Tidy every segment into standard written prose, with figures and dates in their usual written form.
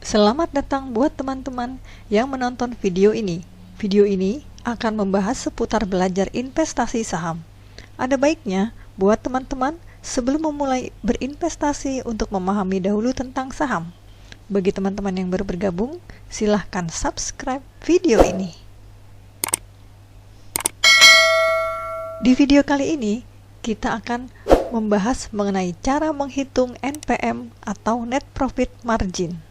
Selamat datang buat teman-teman yang menonton video ini. Video ini akan membahas seputar belajar investasi saham. Ada baiknya buat teman-teman sebelum memulai berinvestasi untuk memahami dahulu tentang saham. Bagi teman-teman yang baru bergabung, silahkan subscribe video ini. Di video kali ini, kita akan membahas mengenai cara menghitung NPM atau Net Profit Margin.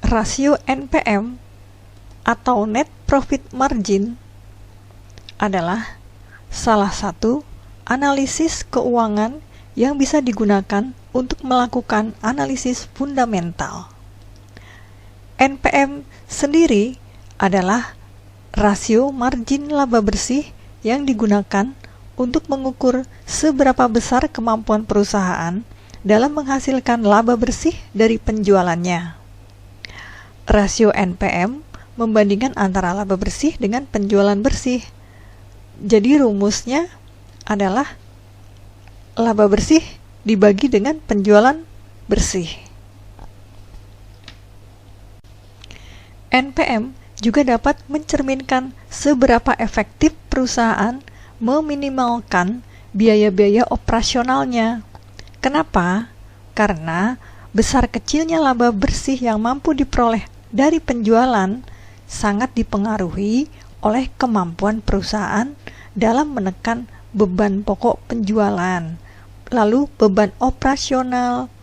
Rasio NPM atau Net Profit Margin adalah salah satu analisis keuangan yang bisa digunakan untuk melakukan analisis fundamental. NPM sendiri adalah rasio margin laba bersih yang digunakan untuk mengukur seberapa besar kemampuan perusahaan dalam menghasilkan laba bersih dari penjualannya. Rasio NPM membandingkan antara laba bersih dengan penjualan bersih. Jadi rumusnya adalah laba bersih dibagi dengan penjualan bersih. NPM juga dapat mencerminkan seberapa efektif perusahaan meminimalkan biaya-biaya operasionalnya. Kenapa? Karena besar kecilnya laba bersih yang mampu diperoleh dari penjualan sangat dipengaruhi oleh kemampuan perusahaan dalam menekan beban pokok penjualan, lalu beban operasional,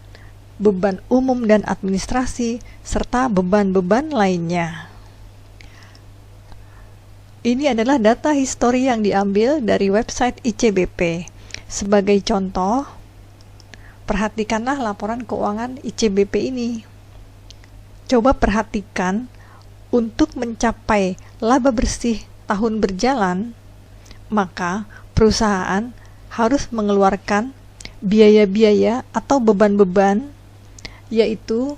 beban umum dan administrasi, serta beban-beban lainnya. Ini adalah data histori yang diambil dari website ICBP. Sebagai contoh, perhatikanlah laporan keuangan ICBP ini. Coba perhatikan, untuk mencapai laba bersih tahun berjalan, maka perusahaan harus mengeluarkan biaya-biaya atau beban-beban, yaitu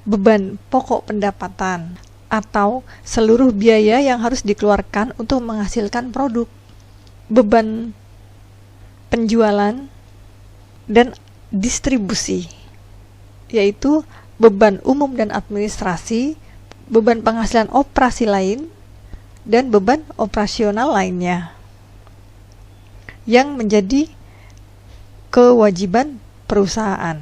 beban pokok pendapatan atau seluruh biaya yang harus dikeluarkan untuk menghasilkan produk, beban penjualan dan distribusi, yaitu beban umum dan administrasi, beban penghasilan operasi lain, dan beban operasional lainnya yang menjadi kewajiban perusahaan.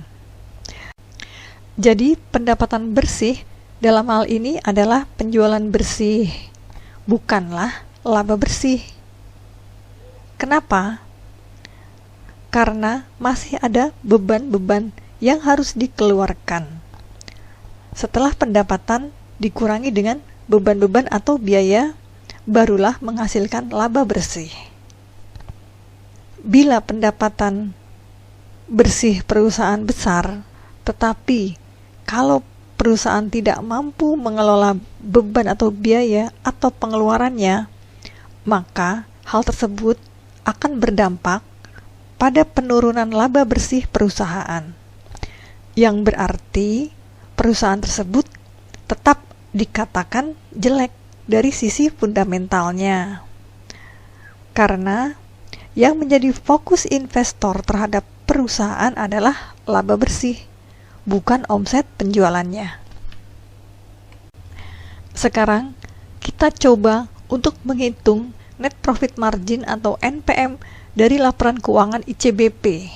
Jadi pendapatan bersih dalam hal ini adalah penjualan bersih, bukanlah laba bersih. Kenapa? Karena masih ada beban-beban yang harus dikeluarkan. Setelah pendapatan dikurangi dengan beban-beban atau biaya, barulah menghasilkan laba bersih. Bila pendapatan bersih perusahaan besar, tetapi kalau perusahaan tidak mampu mengelola beban atau biaya atau pengeluarannya, maka hal tersebut akan berdampak pada penurunan laba bersih perusahaan, yang berarti perusahaan tersebut tetap dikatakan jelek dari sisi fundamentalnya. Karena yang menjadi fokus investor terhadap perusahaan adalah laba bersih, bukan omset penjualannya. Sekarang kita coba untuk menghitung net profit margin atau NPM dari laporan keuangan ICBP,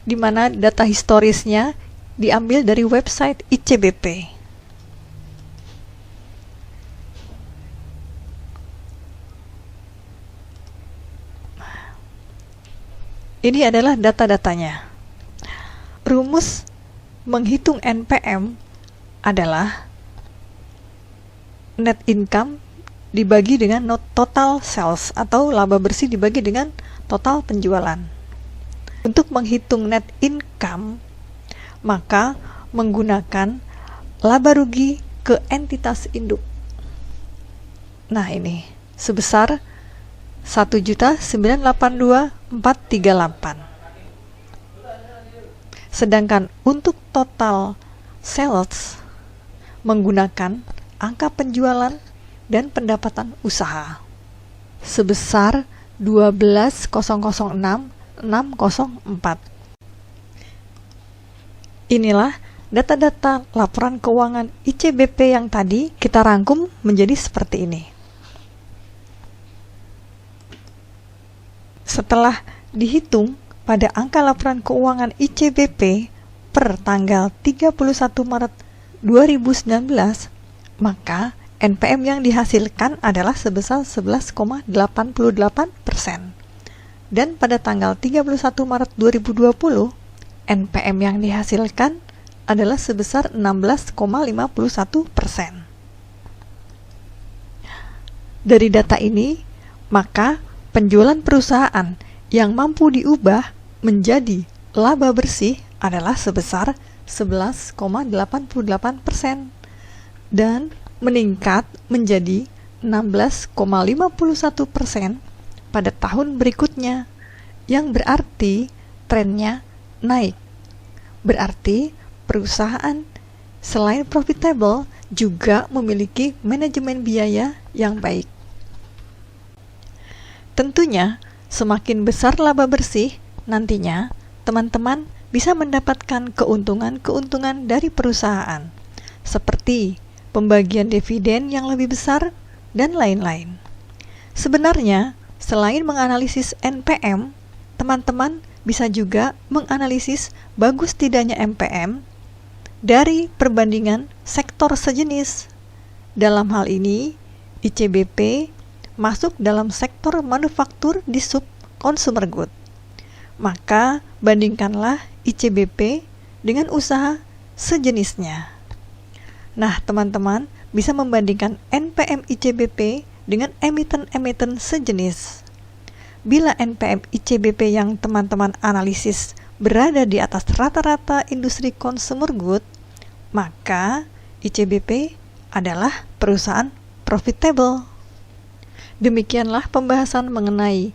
di mana data historisnya diambil dari website ICBP. Ini adalah data-datanya. Rumus menghitung NPM adalah net income dibagi dengan total sales atau laba bersih dibagi dengan total penjualan. Untuk menghitung net income, maka menggunakan laba rugi ke entitas induk. Nah ini, sebesar 1.982.438. Sedangkan untuk total sales, menggunakan angka penjualan dan pendapatan usaha sebesar 12.006.604. Inilah data-data laporan keuangan ICBP yang tadi kita rangkum menjadi seperti ini. Setelah dihitung pada angka laporan keuangan ICBP per tanggal 31 Maret 2019, maka NPM yang dihasilkan adalah sebesar 11,88%. Dan pada tanggal 31 Maret 2020, NPM yang dihasilkan adalah sebesar 16,51%. Dari data ini, maka penjualan perusahaan yang mampu diubah menjadi laba bersih adalah sebesar 11,88% dan meningkat menjadi 16,51% pada tahun berikutnya, yang berarti trennya naik. Berarti perusahaan selain profitable juga memiliki manajemen biaya yang baik. Tentunya, semakin besar laba bersih, nantinya teman-teman bisa mendapatkan keuntungan-keuntungan dari perusahaan, seperti pembagian dividen yang lebih besar, dan lain-lain. Sebenarnya, selain menganalisis NPM, teman-teman bisa juga menganalisis bagus tidaknya NPM dari perbandingan sektor sejenis. Dalam hal ini, ICBP masuk dalam sektor manufaktur di sub consumer good. Maka, bandingkanlah ICBP dengan usaha sejenisnya. Nah, teman-teman bisa membandingkan NPM ICBP dengan emiten-emiten sejenis. Bila NPM ICBP yang teman-teman analisis berada di atas rata-rata industri consumer good, maka ICBP adalah perusahaan profitable. Demikianlah pembahasan mengenai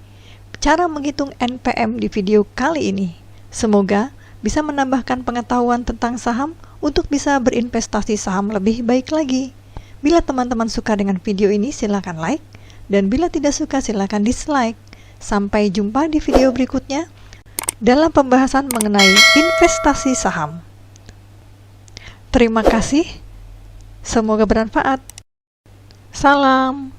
cara menghitung NPM di video kali ini. Semoga bisa menambahkan pengetahuan tentang saham untuk bisa berinvestasi saham lebih baik lagi. Bila teman-teman suka dengan video ini, silakan like, dan bila tidak suka silakan dislike. Sampai jumpa di video berikutnya dalam pembahasan mengenai investasi saham. Terima kasih, semoga bermanfaat. Salam.